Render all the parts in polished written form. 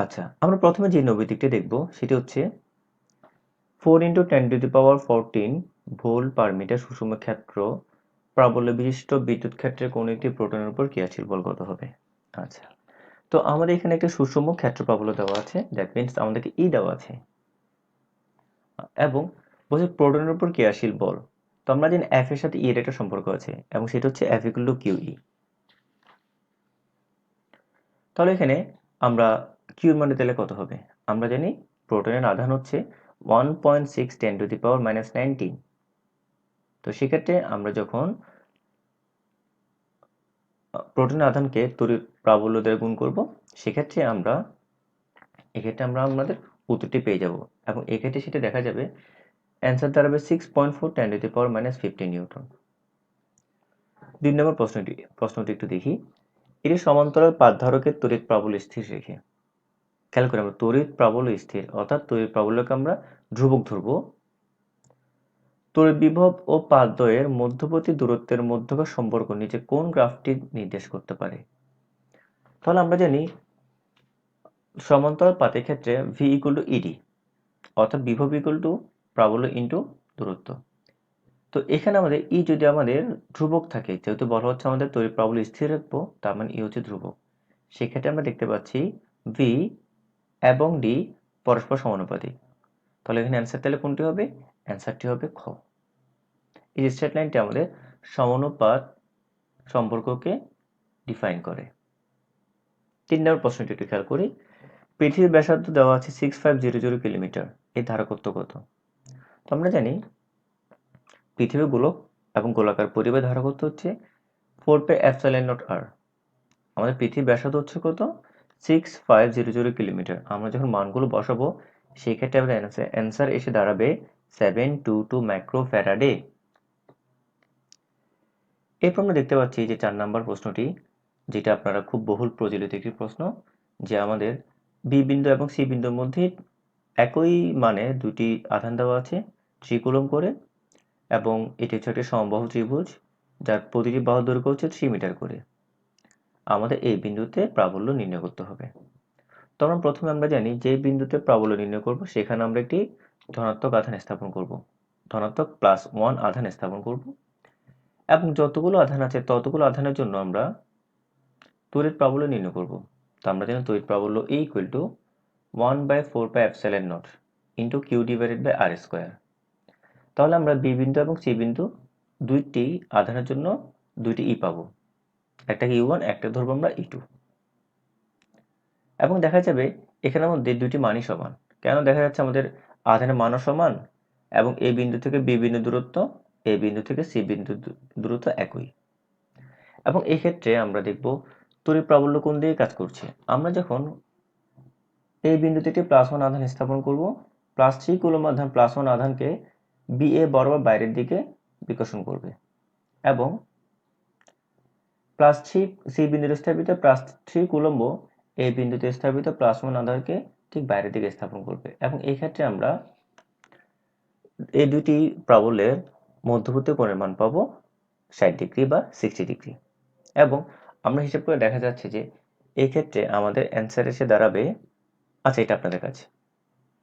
আচ্ছা, আমরা প্রথমে যে নৈবেদিকটি দেখব সেটি হচ্ছে 4 × 10⁻14 ভোল্ট পার মিটার সুষম ক্ষেত্র প্রাবল্য বিশিষ্ট বিদ্যুৎ ক্ষেত্রের কোনো একটি প্রোটনের উপর ক্রিয়াশীল বল কত হবে? আচ্ছা, তো আমাদের এখানে একটা সুষম ক্ষেত্র প্রাবল্য দেওয়া আছে, দ্যাট মিনস আমাদেরকে ই দেওয়া আছে এবং বলছে প্রোটনের উপর ক্রিয়াশীল বল। তো আমরা জানি এফ এর সাথে ই এর একটা সম্পর্ক আছে এবং সেটা হচ্ছে F equal to Q E. তাহলে এখানে আমরা কিউর মানে তাহলে কত হবে? আমরা জানি প্রোটনের আধান হচ্ছে 1.6 10⁻−19। তো সেক্ষেত্রে আমরা যখন প্রোটনের আধানকে তড়িৎ প্রাবল্য দ্বারা গুণ করব, সেক্ষেত্রে আমরা আমাদের উত্তরটি পেয়ে যাব এবং এক্ষেত্রে সেটা দেখা যাবে অ্যান্সার দাঁড়াবে 6.4 10⁻−15 নিউটন। 2 নম্বর প্রশ্নটি একটু দেখি। এটি সমান্তরাল পাতধারকের তড়িৎ প্রাবল্য স্থির রেখে। খেয়াল করে আমরা তড়িৎ প্রাবল্য স্থির অর্থাৎ তড়িৎ প্রাবল্যকে আমরা ধ্রুবক ধরব। তড়িৎ বিভব ও পাতদ্বয়ের মধ্যবর্তী দূরত্বের মধ্যকার সম্পর্ক নিচে কোন গ্রাফটি নির্দেশ করতে পারে? তাহলে আমরা জানি সমান্তরাল পাতের ক্ষেত্রে ভি ইকুয়াল টু ইডি অর্থাৎ বিভব ইকুয়াল টু প্রাবল্য ইন্টু দূরত্ব। তো এখানে আমাদের ই যদি আমাদের ধ্রুবক থাকে, যেহেতু বলা হচ্ছে আমাদের তড়িৎ প্রাবল্য স্থির রাখবো, তার মানে ই হচ্ছে ধ্রুবক। সেক্ষেত্রে আমরা দেখতে পাচ্ছি ভি এবং ডি পরস্পর সমানুপাতিক। তাহলে এখানে অ্যান্সার তাহলে কোনটি হবে? অ্যান্সারটি হবে খ। এই স্ট্রেট লাইনটি আমাদের সমানুপাত সম্পর্ককে ডিফাইন করে। 3 নম্বর প্রশ্নটি একটু খেয়াল করি। পৃথিবীর ব্যাসার্ধ দেওয়া আছে 6500 কিলোমিটার, এর ধারকত্ব কত? তো আমরা জানি পৃথিবী গোলক এবং গোলাকার পরিবাহীর ধারকত্ব হচ্ছে 4πε0r। আমাদের পৃথিবীর ব্যাসার্ধ হচ্ছে কত? 6500 কিলোমিটার। আমরা যখন মানগুলো বসাবো সেই ক্ষেত্রে আমাদের অ্যান্সার এসে দাঁড়াবে 722 মাইক্রোফ্যারাডে। এরপর আমরা দেখতে পাচ্ছি যে 4 নম্বর প্রশ্নটি, যেটা আপনারা খুব বহুল প্রচলিত একটি প্রশ্ন, যে আমাদের বি বিন্দু এবং সি বিন্দুর মধ্যে একই মানে দুটি আধান দেওয়া আছে 3 কুলম্ব করে এবং এটি হচ্ছে একটি সমবাহু ত্রিভুজ যার প্রতিটি বাহুর দৈর্ঘ্য হচ্ছে 3 মিটার করে। আমাদের এই বিন্দুতে প্রাবল্য নির্ণয় করতে হবে। তো প্রথমে আমরা জানি যে বিন্দুতে প্রাবল্য নির্ণয় করব সেখানে আমরা একটি ধনাত্মক আধান স্থাপন করব, ধনাত্মক +1 আধান স্থাপন করব এবং যতগুলো আধান আছে ততগুলো আধানের জন্য আমরা তড়িৎ প্রাবল্য নির্ণয় করব। তো আমরা জানি তড়িৎ প্রাবল্য E equal to 1/4πε0 into Q/r²। তাহলে আমরা বি বিন্দু এবং সি বিন্দু দুইটি আধানের জন্য দুইটি ই পাবো, একটা U1 একটা ধরবো আমরা E2 এবং দেখা যাবে এখানের মধ্যে দুইটি মানই সমান। কেন? দেখা যাচ্ছে আমাদের আধানের মানও সমান এবং এই বিন্দু থেকে বি বিন্দু দূরত্ব, এই বিন্দু থেকে সি বিন্দু দূরত্ব একই। এবং এই ক্ষেত্রে আমরা দেখব তড়িৎ প্রাবল্য কোন দিকে কাজ করছে। আমরা যখন এই বিন্দুতে একটি +1 আধান স্থাপন করব, +3 কুলম্ব আধান +1 আধানকে BA বরাবর বাইরের দিকে বিকর্ষণ করবে এবং +3 সি বিন্দুতে স্থাপিত +3 কুলম্ব এই বিন্দুতে স্থাপিত +1 আধানকে ঠিক বাইরের দিকে স্থাপন করবে এবং এই ক্ষেত্রে আমরা এই দুটি প্রাবল্যের মধ্যবর্তী কোণের মান পাবো 60 ডিগ্রি বা 60 ডিগ্রি এবং আমরা হিসাব করে দেখা যাচ্ছে যে এই ক্ষেত্রে আমাদের অ্যান্সার এসে দাঁড়াবে, আচ্ছা এটা আপনাদের কাছে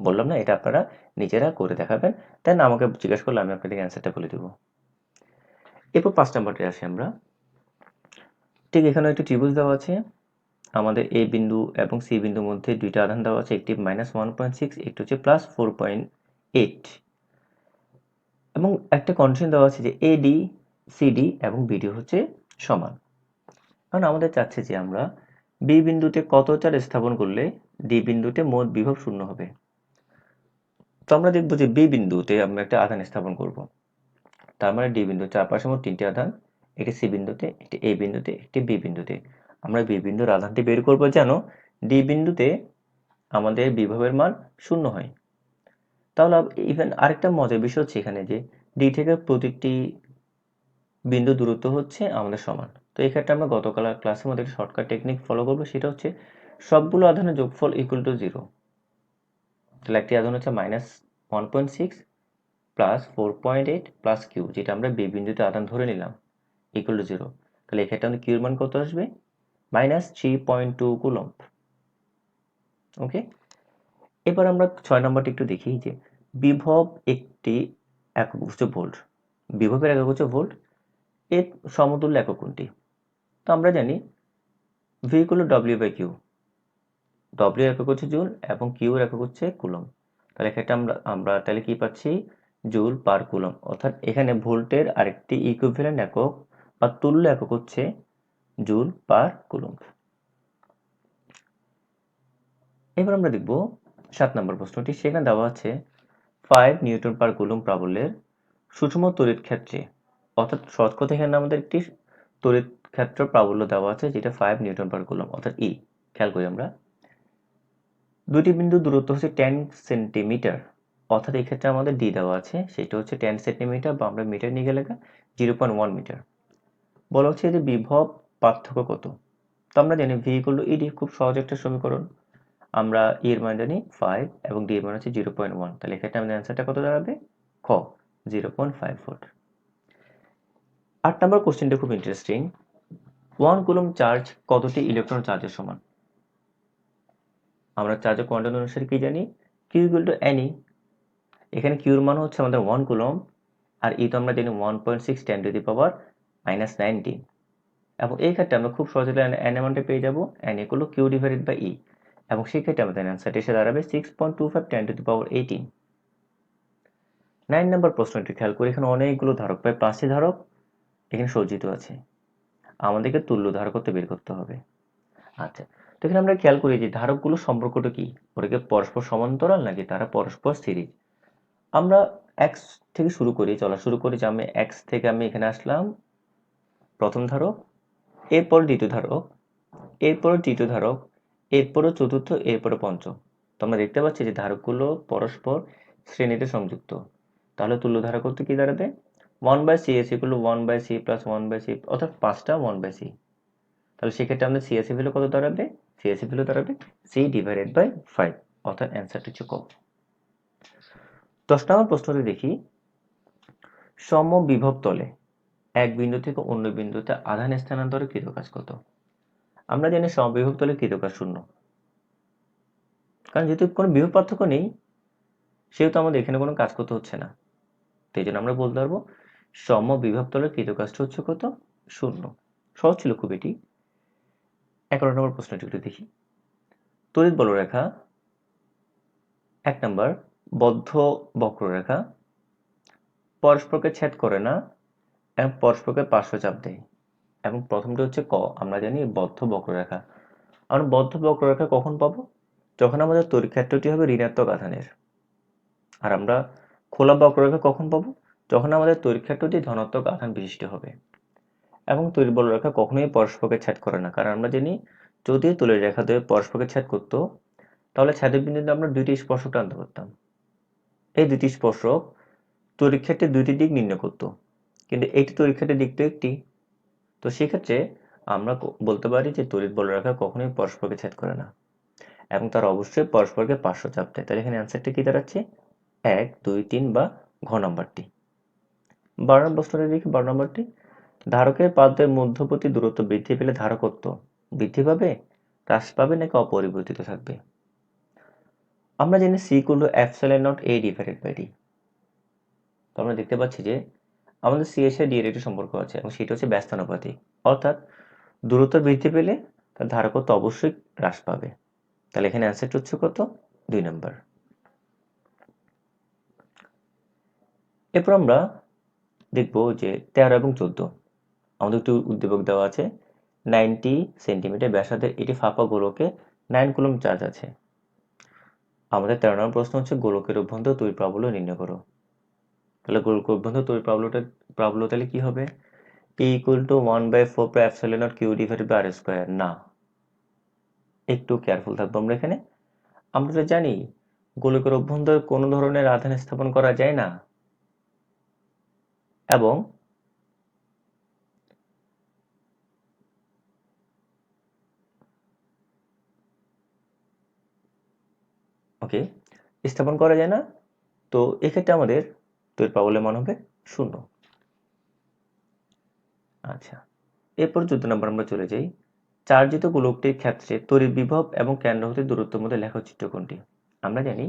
বললাম না, এটা আপনারা নিজেরা করে দেখাবেন, দেন আমাকে জিজ্ঞেস করলে আমি আপনাদের অ্যান্সারটা বলে দেবো। এরপর 5 নম্বরটি আসি আমরা। ঠিক এখানে একটি ত্রিভুজ দেওয়া আছে, আমাদের এ বিন্দু এবং সি বিন্দুর মধ্যে দুইটা আধান দেওয়া আছে, একটি -1.6 একটি হচ্ছে +4.8 এবং একটা কন্ডিশন দেওয়া আছে যে AD CD এবং BD হচ্ছে সমান। কারণ আমাদের চাচ্ছে যে আমরা বি বিন্দুতে কত চার স্থাপন করলে ডি বিন্দুতে মোট বিভব 0 হবে। তো আমরা দেখব যে বি বিন্দুতে আমরা একটা আধান স্থাপন করব, তার মানে ডি বিন্দুর চারপাশে মোট 3টি আধান, একটি সি বিন্দুতে, একটি এ বিন্দুতে, একটি বি বিন্দুতে। আমরা বি বিন্দুর আধানটি বের করব যেন ডি বিন্দুতে আমাদের বিভবের মান 0 হয়। তাহলে ইভেন আরেকটা মজার বিষয় হচ্ছে এখানে যে ডি থেকে প্রতিটি বিন্দু দূরত্ব হচ্ছে আমাদের সমান। তো এই ক্ষেত্রে আমরা গতকাল ক্লাসের মধ্যে একটা শর্টকাট টেকনিক ফলো করবো, সেটা হচ্ছে সবগুলো আধানের যোগফল ইকুয়াল টু 0। তাহলে একটি আধান হচ্ছে -1.6 প্লাস 4.8 প্লাস কিউ, যেটা আমরা বি বিন্দুতে আধান ধরে নিলাম, ইকুয়াল টু 0। তাহলে এক্ষেত্রে আমাদের কিউর মান কত আসবে? -3.2 কুলম্ব। ওকে, এবার আমরা 6 নম্বরটা একটু দেখি যে বিভব একটি একক হচ্ছে ভোল্ট। বিভবের একক হচ্ছে ভোল্ট, এর সমতুল্য একক কোনটি? তো আমরা জানি V equal to W by Q. W একক হচ্ছে জুল এবং কিউ এর একক হচ্ছে কুলম। তাহলে এক্ষেত্রে আমরা তাহলে কি পাচ্ছি? Joule per coulomb. অর্থাৎ এখানে ভোল্টের আরেকটি ইকুইভ্যালেন্ট একক বা তুল্য একক হচ্ছে জুল পার কুলম। এবার আমরা দেখব 7 নম্বর প্রশ্নটি। সেখানে দেওয়া আছে 5 নিউটন পার কুলম প্রাবল্যের সুষম তড়িৎ ক্ষেত্রে, অর্থাৎ সহজ কথা এখানে আমাদের একটি তড়িৎ ক্ষেত্র প্রাবল্য দেওয়া আছে যেটা 5 নিউটন পার কুলম অর্থাৎ ই। খেয়াল করি আমরা দুটি বিন্দু দূরত্ব হচ্ছে 10 সেন্টিমিটার, অর্থাৎ এই ক্ষেত্রে আমাদের ডি দেওয়া আছে সেটা হচ্ছে 10 সেন্টিমিটার বা আমরা মিটার নিয়ে গেলে 0.1 মিটার। বলা হচ্ছে যে বিভব পার্থক্য কত? তো আমরা জানি ভি ইকুয়াল টু ইডি, খুব সহজ একটা সমীকরণ। আমরা ই এর মান জানি 5 এবং ডি এর মান হচ্ছে 0.1, তাহলে এক্ষেত্রে আমাদের অ্যান্সারটা কত দাঁড়াবে? খ 0.5 ভোল্ট। 8 নম্বর কোশ্চেনটা খুব ইন্টারেস্টিং। 1 কুলম্ব চার্জ কতটি ইলেকট্রন চার্জের সমান? আমরা চার্জের কোয়ান্টাম অনুসারে কি জানি? Q equal to n e. এখানে কিউর মান হচ্ছে আমাদের 1 কুলম্ব আর ই তো আমরা জানি 1.6 10 টু দি পাওয়ার -19। এবং এই ক্ষেত্রে আমরা খুব সহজে এন এর মানটা পেয়ে যাব, N equal to Q divided by E, এবং সেই ক্ষেত্রে আমাদের অ্যান্সারটা এসে দাঁড়াবে 6.25 10 টু দি পাওয়ার 18। 9 নম্বর প্রশ্নটি খেয়াল করি, এখানে অনেকগুলো ধারক, প্রায় 5টি ধারক এখানে সজ্জিত আছে। আমাদেরকে তুল্য ধারকত্ব বের করতে হবে। আচ্ছা, তো এখানে আমরা খেয়াল করি যে ধারকগুলোর সম্পর্কটা কি? ওরা কি পরস্পর সমান্তরাল নাকি তারা পরস্পর সিরিজ? আমরা এক্স থেকে শুরু করি, চলা শুরু করি যে আমি এক্স থেকে আমি এখানে আসলাম, প্রথম ধারক, এরপর দ্বিতীয় ধারক, এরপরে তৃতীয় ধারক, এরপরে চতুর্থ, এরপরে পঞ্চম। তো আমরা দেখতে পাচ্ছি যে ধারকগুলো পরস্পর শ্রেণীতে সংযুক্ত। তাহলে তুল্য ধারকত্ব কি দাঁড়াবে? 1/c is equal to 1/c plus 1/c, অর্থাৎ 5টা 1/c। তাহলে সেক্ষেত্রে আমাদের সিএসি ভ্যালু কত দাঁড়াবে? সিএসি ভ্যালু দাঁড়াবে সি ডিভাইডেড বাই 5, অর্থাৎ অ্যান্সারটা হচ্ছে ক। 10 নম্বর প্রশ্নটি দেখি। সমবিভব তলে এক বিন্দু থেকে অন্য বিন্দুতে আধান স্থানান্তরে কৃত কাজ কত? আমরা জানি সমবিভব তলে কৃত কাজ 0, কারণ যেহেতু কোনো বিভব পার্থক্য নেই সেহেতু আমাদের এখানে কোনো কাজ করতে হচ্ছে না। তো এই জন্য আমরা বলতে পারবো সমবিভব তলের কৃত কাজটা হচ্ছে কত? 0। সহজ ছিল খুব এটি। 11 নম্বর প্রশ্নটি একটু দেখি। তড়িৎ বলরেখা 1 নম্বর বদ্ধ বক্ররেখা পরস্পরকে ছেদ করে না এবং পরস্পরকে পার্শ্ব চাপ দেয়, এবং প্রথমটা হচ্ছে ক, আমরা জানি বদ্ধ বক্ররেখা। আমরা বদ্ধ বক্ররেখা কখন পাবো? যখন আমাদের তড়িৎ ক্ষেত্রটি হবে ঋণাত্মক আধানের। আর আমরা খোলা বক্ররেখা কখন পাবো? যখন আমাদের তড়িৎ ক্ষেত্রটি ধনাত্মক আধান বিশিষ্ট হবে। এবং তড়িৎ বলরেখা কখনোই পরস্পরকে ছেদ করে না, কারণ আমরা জানি যদি তড়িৎ রেখা দ্বয় পরস্পরকে ছেদ করতো তাহলে ছেদের বিন্দুতে আমরা দুইটি স্পর্শক টানতে পারতাম। এই দুটি স্পর্শক তড়িৎ ক্ষেত্রের দুইটি দিক নির্ণয় করত, কিন্তু এইটি তড়িৎ ক্ষেত্রের দিক তো একটি। তো সেক্ষেত্রে আমরা বলতে পারি যে তড়িৎ বলরেখা কখনোই পরস্পরকে ছেদ করে না এবং তারা অবশ্যই পরস্পরকে পার্শ্ব চাপ দেয়। তাহলে এখানে অ্যান্সারটা কি দাঁড়াচ্ছে? 1, 2, 3 বা ঘ নম্বরটি। 12 নম্বর প্রশ্নটি দেখি। 12 নম্বরটি, ধারকের পাতের মধ্যবর্তী দূরত্ব বৃদ্ধি পেলে ধারকত্ব বৃদ্ধি পাবে, হ্রাস পাবে নাকি অপরিবর্তিত থাকবে? আমরা জানি C equal to epsilon naught A divided by D. তো আমরা দেখতে পাচ্ছি যে আমাদের সি এর সাথে ডি এর একটি সম্পর্ক আছে এবং সেটা হচ্ছে ব্যস্তানুপাতিক, অর্থাৎ দূরত্ব বৃদ্ধি পেলে তার ধারকত্ব অবশ্যই হ্রাস পাবে। তাহলে এখানে অ্যান্সারটা হচ্ছে কত? 2 নম্বর। এরপর আমরা দেখব যে 13 এবং 14 আমাদের একটু উদ্দীপক দেওয়া আছে। 90 সেন্টিমিটার ব্যাসার্ধের এটি ফাঁপা গোলকে 9 কুলম্ব চার্জ আছে। আমাদের 13 নম্বর প্রশ্ন হচ্ছে গোলকের অভ্যন্তর তড়িৎ প্রাবল্য নির্ণয় করো। তাহলে গোলকের অভ্যন্তর তড়িৎ প্রাবল্য তাহলে কি হবে? E equal to 1/4 pi epsilon naught q divided by r square। না, একটু কেয়ারফুল থাকবো আমরা এখানে। আমরা তো জানি গোলকের অভ্যন্তরে কোনো ধরনের আধান স্থাপন করা যায় না, এবং ওকে স্থাপন করা যায় না। তো এক্ষেত্রে আমাদের তড়িৎ প্রাবল্যের মান হবে 0। আচ্ছা, এরপর 14 নম্বর আমরা চলে যাই। চার্জিত গোলকটির ক্ষেত্রে তড়িৎ বিভব এবং কেন্দ্র হতে দূরত্বের মধ্যে লেখচিত্র কোনটি? আমরা জানি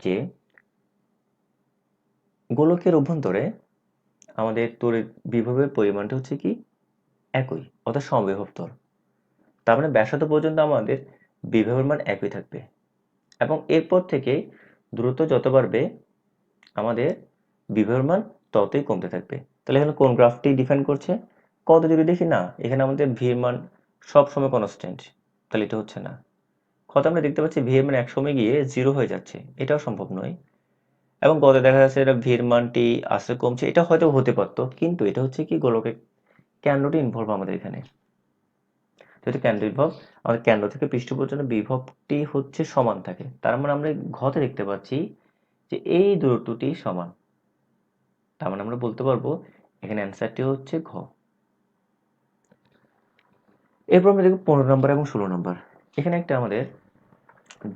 যে গোলকের অভ্যন্তরে আমাদের তড়িৎ বিভবের পরিমাণটা হচ্ছে কি একই, অর্থাৎ সমবিভবতর। তার মানে ব্যাসার্ধ পর্যন্ত আমাদের বিভবের মান একই থাকবে এবং এরপর থেকে দূরত্ব যত বাড়বে আমাদের বিভবের মান ততই কমতে থাকবে। তাহলে এখানে কোন গ্রাফটি ডিফাইন করছে? কত যদি দেখি না, এখানে আমাদের ভি এর মান সবসময় কনস্ট্যান্ট, তাহলে এটা হচ্ছে না। কত আমরা দেখতে পাচ্ছি ভি এর মান একসময় গিয়ে 0 হয়ে যাচ্ছে, এটাও সম্ভব নয়। এবং কত দেখা যাচ্ছে এটা ভি এর মানটি আস্তে কমছে, এটা হয়তো হতে পারতো, কিন্তু এটা হচ্ছে কি গোলকের কেন্দ্রটি ইনভলভ আমাদের এখানে। যেহেতু কেন্দ্র বিভব আমাদের কেন্দ্র থেকে পৃষ্ঠ পর্যন্ত বিভবটি হচ্ছে সমান থাকে, তার মানে আমরা ঘতে দেখতে পাচ্ছি যে এই দূরত্বটি সমান। তার মানে আমরা বলতে পারবো এখানে অ্যান্সারটি হচ্ছে ঘ। এরপর আমরা দেখব 15 নম্বর এবং 16 নম্বর। এখানে একটা আমাদের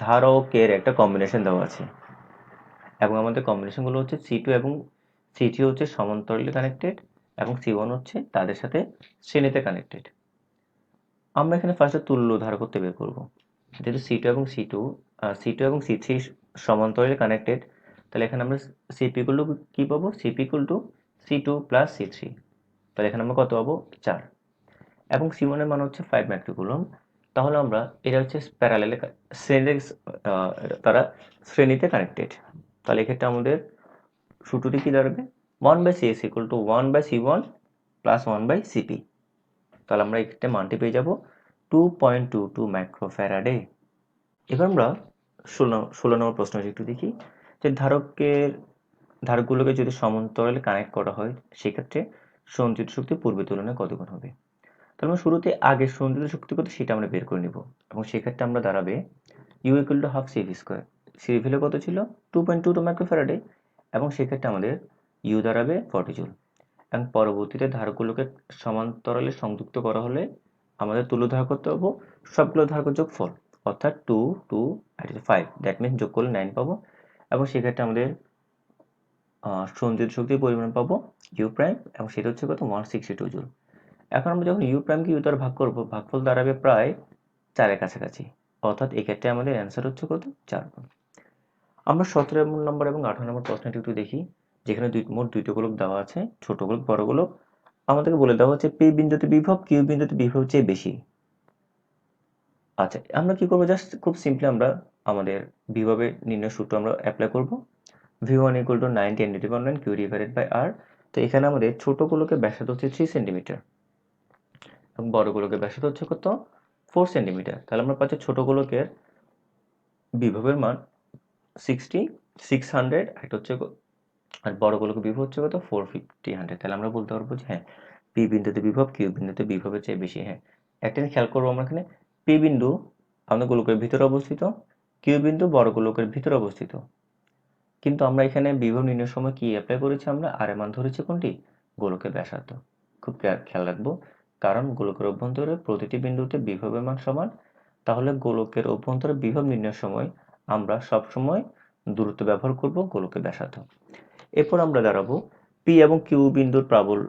ধারকের একটা কম্বিনেশন দেওয়া আছে এবং আমাদের কম্বিনেশনগুলো হচ্ছে C2 এবং C3 হচ্ছে সমান্তরালে কানেক্টেড এবং C1 হচ্ছে তাদের সাথে শ্রেণীতে কানেক্টেড। আমরা এখানে ফার্স্টে তুল্য ধারকত্ব বের করব। যেহেতু C2 এবং C3 সমান্তরালে কানেক্টেড, তাহলে এখানে আমরা CP ইকুয়াল টু কি পাবো? CP equal to C2 plus C3। তাহলে এখানে আমরা কত পাবো? 4। এবং C1 এর মান হচ্ছে 5 মাইক্রোকুলম্ব। তাহলে আমরা এটা হচ্ছে প্যারালালে তারা শ্রেণীতে কানেক্টেড। তাহলে এক্ষেত্রে আমাদের সূত্রটি কি দাঁড়াবে? 1/CS equal to 1/C1 plus 1/CP। তাহলে আমরা এক্ষেত্রে মানটি পেয়ে যাব 2.22 মাইক্রোফ্যারাডে। এবার আমরা 16 নম্বর প্রশ্নটি একটু দেখি যে ধারকগুলোকে যদি সমান্তরালে কানেক্ট করা হয় সেক্ষেত্রে সঞ্চিত শক্তি পূর্বের তুলনায় কত গুণ হবে? তাহলে আমরা শুরুতে আগে সঞ্চিত শক্তি কত সেটা আমরা বের করে নিব এবং সেক্ষেত্রে আমরা দাঁড়াবে U equal to half CV square. CV value কত ছিল? 2.22 মাইক্রোফ্যারাডে এবং সেক্ষেত্রে আমাদের U দাঁড়াবে 40 জুল। এবং পরবর্তীতে ধারকগুলোকে সমান্তরালে সংযুক্ত করা হলে আমাদের তুল্য ধারক করতে পাবো সবগুলো ধারকের যোগফল, অর্থাৎ 2 2 আর 5, দ্যাট মিনস যোগ করলে 9 পাবো এবং সেক্ষেত্রে আমাদের সঞ্চিত শক্তির পরিমাণ পাবো ইউ প্রাইম এবং সেটা হচ্ছে কত? 162 জুল। এখন আমরা যখন ইউ প্রাইমকে ইউ দ্বারা ভাগ করবো, ভাগফল দাঁড়াবে প্রায় 4-এর কাছাকাছি, অর্থাৎ এক্ষেত্রে আমাদের অ্যান্সার হচ্ছে কত? 4 গুণ। আমরা 17 নম্বর এবং 18 নম্বর প্রশ্নটি একটু দেখি, যেখানে মোট দুইটা গোলক দেওয়া আছে, ছোট গোলক বড় গোলক। আমাদেরকে বলে দেওয়া হচ্ছে পি বিন্দুতে বিভব কিউ বিন্দুতে বিভব চেয়ে বেশি। আচ্ছা, আমরা কি করবো? জাস্ট খুব সিম্পলি আমরা আমাদের বিভবের নির্ণয় সূত্র আমরা অ্যাপ্লাই করব। V1 equal to 9 10 to the power 9 Q divided by R. তো এখানে আমাদের ছোট গোলকের ব্যাসার্ধ হচ্ছে 3 সেন্টিমিটার এবং বড় গোলকের ব্যাসার্ধ হচ্ছে কত? 4 সেন্টিমিটার। তাহলে আমরা পাচ্ছি ছোট গোলকের বিভবের মান 600, একটা হচ্ছে আর বড় গোলকের বিভব হচ্ছে কত? 450, 100। তাহলে আমরা বলতে পারবো যে হ্যাঁ, পি বিন্দুতে বিভব কিউ বিন্দুতে বিভবের চেয়ে বেশি। হ্যাঁ, একটা জিনিস খেয়াল করবো আমরা এখানে, পি বিন্দু আমাদের গোলকের ভিতরে অবস্থিত, কিউ বিন্দু বড় গোলকের ভিতরে অবস্থিত, কিন্তু আমরা এখানে বিভব নির্ণয়ের সময় কি অ্যাপ্লাই করেছি? আমরা আর এর মান ধরেছি কোনটি? গোলকের ব্যাসার্ধ। খুব খেয়াল রাখবো, কারণ গোলকের অভ্যন্তরে প্রতিটি বিন্দুতে বিভবের মান সমান। তাহলে গোলকের অভ্যন্তরে বিভব নির্ণয়ের সময় আমরা সবসময় দূরত্ব ব্যবহার করব গোলকের ব্যাসার্ধ। এরপর আমরা দাঁড়াবো পি এবং কিউ বিন্দুর প্রাবল্য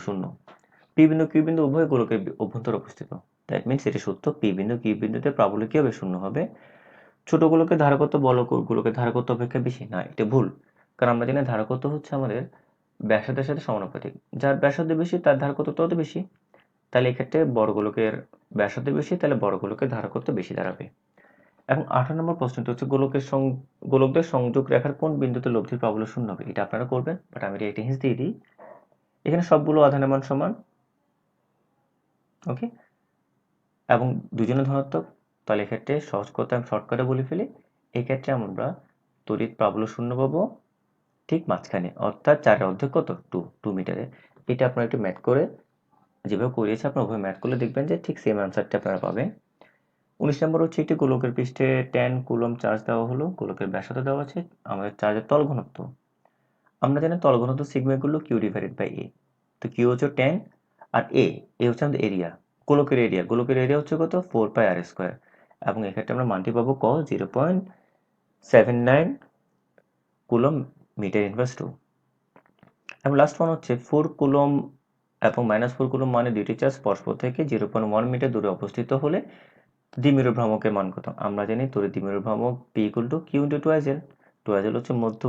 শূন্য। পি বিন্দু কিউ বিন্দু উভয় গোলকের অভ্যন্তরে অবস্থিত। দ্যাট মিনস এটি সত্য, পি বিন্দু কিউ বিন্দুতে প্রাবল্য কি হবে? শূন্য হবে। ছোট গোলকের ধারকত্ব বড় গোলকের ধারকত্ব অপেক্ষা বেশি না, এটা ভুল। কারণ আমরা জানি ধারকত্ব হচ্ছে আমাদের ব্যাসার্ধের সাথে সমানুপাতিক। যার ব্যাসার্ধ বেশি তার ধারকত্ব তত বেশি। তাহলে এক্ষেত্রে বড় গোলকের ব্যাসার্ধ বেশি, তাহলে বড় গোলকের ধারকত্ব বেশি দাঁড়াবে। এবং 18 নম্বর প্রশ্নটা হচ্ছে গোলকদের সংযোগ রেখার কোন বিন্দুতে লব্ধির প্রাবল্য শূন্য হবে? এটা আপনারা করবেন, বাট আমি এটা হিন্টস দিয়ে দিই। এখানে সবগুলো আধানের মান সমান, ওকে, এবং দুজনে ধনাত্মক। তাহলে এক্ষেত্রে সহজ কথা আমি শর্টকাটে বলে ফেলি, এক্ষেত্রে আমরা তড়িৎ প্রাবল্য শূন্য পাবো ঠিক মাঝখানে, অর্থাৎ 4 অর্ধেক কত? 2 মিটারে। এটা আপনারা একটু ম্যাথ করে যেভাবে করিয়েছে আপনারা ওভাবে ম্যাথ করলে দেখবেন যে ঠিক সেম অ্যান্সারটা আপনারা পাবেন। 19 নম্বর হচ্ছে একটি গোলকের পৃষ্ঠে 10 কুলম্ব চার্জ দেওয়া হলো, গোলকের ব্যাসার্ধ দেওয়া আছে, আমাদের চার্জের তল ঘনত্ব। আমরা জানি তল ঘনত্ব sigma equal to Q divided by A. তো কিউ হচ্ছে 10 আর এ হচ্ছে আমাদের এরিয়া, গোলকের এরিয়া হচ্ছে কত? 4 পাই আর স্কোয়ার এবং এক্ষেত্রে আমরা মানটি পাবো 0.79 কুলম্ব মিটার ইনভার্স 2। এবং লাস্ট ওয়ান হচ্ছে 4 কুলম্ব এবং -4 কুলম্ব মানে দুইটি চার্জ পরস্পর থেকে 0.1 মিটার দূরে অবস্থিত হলে দ্বিমেরু ভ্রামকের মান কত? আমরা জানি তড়িৎ দ্বিমেরু ভ্রামক P = Q × 2L হচ্ছে মধ্য